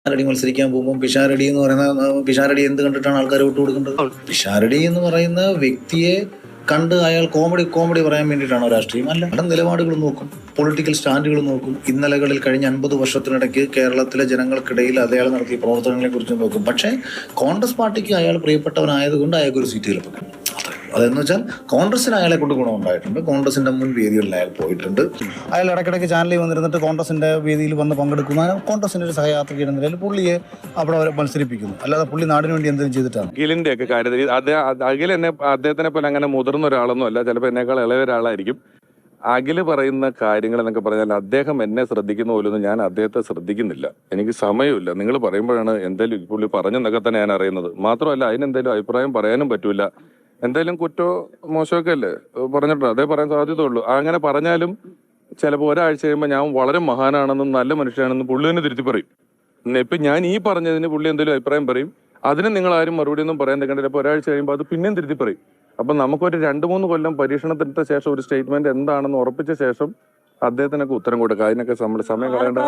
പിഷാരടി മത്സരിക്കാൻ പോകുമ്പോൾ പിഷാരടി എന്ന് പറയുന്ന പിഷാരടി എന്ത് കണ്ടിട്ടാണ് ആൾക്കാർ വിട്ടുകൊടുക്കേണ്ടത്? പിഷാരടി എന്ന് പറയുന്ന വ്യക്തിയെ കണ്ട് അയാൾ കോമഡി പറയാൻ വേണ്ടിയിട്ടാണോ രാഷ്ട്രീയം? അല്ല. അവിടെ നിലപാടുകൾ നോക്കും, പൊളിറ്റിക്കൽ സ്റ്റാൻഡുകൾ നോക്കും. ഇന്നലകളിൽ കഴിഞ്ഞ 50 വർഷത്തിനിടയ്ക്ക് കേരളത്തിലെ ജനങ്ങൾക്കിടയിൽ അയാൾ നടത്തിയ പ്രവർത്തനങ്ങളെ കുറിച്ച് നോക്കും. പക്ഷേ കോൺഗ്രസ് പാർട്ടിക്ക് അയാൾ പ്രിയപ്പെട്ടവനായതുകൊണ്ട് അയാൾക്ക് ഒരു സീറ്റ് ലഭിക്കും. അതെന്ന് വെച്ചാൽ കോൺഗ്രസിന് അയാളെ കൊണ്ട് ഗുണമുണ്ടായിട്ടുണ്ട്. കോൺഗ്രസിന്റെ മുൻ വേദികളിൽ അയാൾ പോയിട്ടുണ്ട്. അയാൾ ഇടയ്ക്കിടയ്ക്ക് ചാനലിൽ വന്നിരുന്നിട്ട് കോൺഗ്രസിന്റെ വേദിയിൽ വന്ന് പങ്കെടുക്കുന്ന കോൺഗ്രസിന്റെ ഒരു സഹയാത്രിക എന്ന നിലയിൽ പുള്ളിയെ അവിടെ മത്സരിപ്പിക്കുന്നു. അല്ലാതെ പുള്ളി നാടിന് വേണ്ടി എന്തെങ്കിലും ചെയ്തിട്ടാണ്? അഖിലിന്റെ ഒക്കെ കാര്യത്തിൽ അഖിൽ എന്നെ അദ്ദേഹത്തിനെ പോലെ അങ്ങനെ മുതിർന്ന ഒരാളൊന്നും അല്ല, ചിലപ്പോൾ എന്നേക്കാൾ ഇളയ ഒരാളായിരിക്കും. അഖില് പറയുന്ന കാര്യങ്ങൾ എന്നൊക്കെ പറഞ്ഞാൽ അദ്ദേഹം എന്നെ ശ്രദ്ധിക്കുന്ന പോലൊന്നും ഞാൻ അദ്ദേഹത്തെ ശ്രദ്ധിക്കുന്നില്ല. എനിക്ക് സമയമില്ല. നിങ്ങൾ പറയുമ്പോഴാണ് എന്തായാലും പുള്ളി പറഞ്ഞെന്നൊക്കെ തന്നെ ഞാൻ അറിയുന്നത്. മാത്രമല്ല അതിനെന്തായാലും അഭിപ്രായം പറയാനും പറ്റൂല. എന്തായാലും കുറ്റോ മോശമൊക്കെ അല്ലേ പറഞ്ഞിട്ടുണ്ട്, അതേ പറയാൻ സാധ്യതയുള്ളൂ. അങ്ങനെ പറഞ്ഞാലും ചിലപ്പോൾ ഒരാഴ്ച കഴിയുമ്പോൾ ഞാൻ വളരെ മഹാനാണെന്നും നല്ല മനുഷ്യനാണെന്നും പുള്ളി തന്നെ തിരുത്തി പറയും. ഇപ്പൊ ഞാൻ ഈ പറഞ്ഞതിന് പുള്ളി എന്തെങ്കിലും അഭിപ്രായം പറയും, അതിന് നിങ്ങൾ ആരും മറുപടി ഒന്നും പറയാൻ നിൽക്കണ്ടില്ല. അപ്പോൾ ഒരാഴ്ച കഴിയുമ്പോൾ അത് പിന്നെയും തിരുത്തി പറയും. അപ്പൊ നമുക്കൊരു 2-3 കൊല്ലം പരീക്ഷണത്തിനു ശേഷം ഒരു സ്റ്റേറ്റ്മെന്റ് എന്താണെന്ന് ഉറപ്പിച്ച ശേഷം അദ്ദേഹത്തിനൊക്കെ ഉത്തരം കൊടുക്കുക. അതിനൊക്കെ നമ്മൾ സമയം കളയേണ്ട.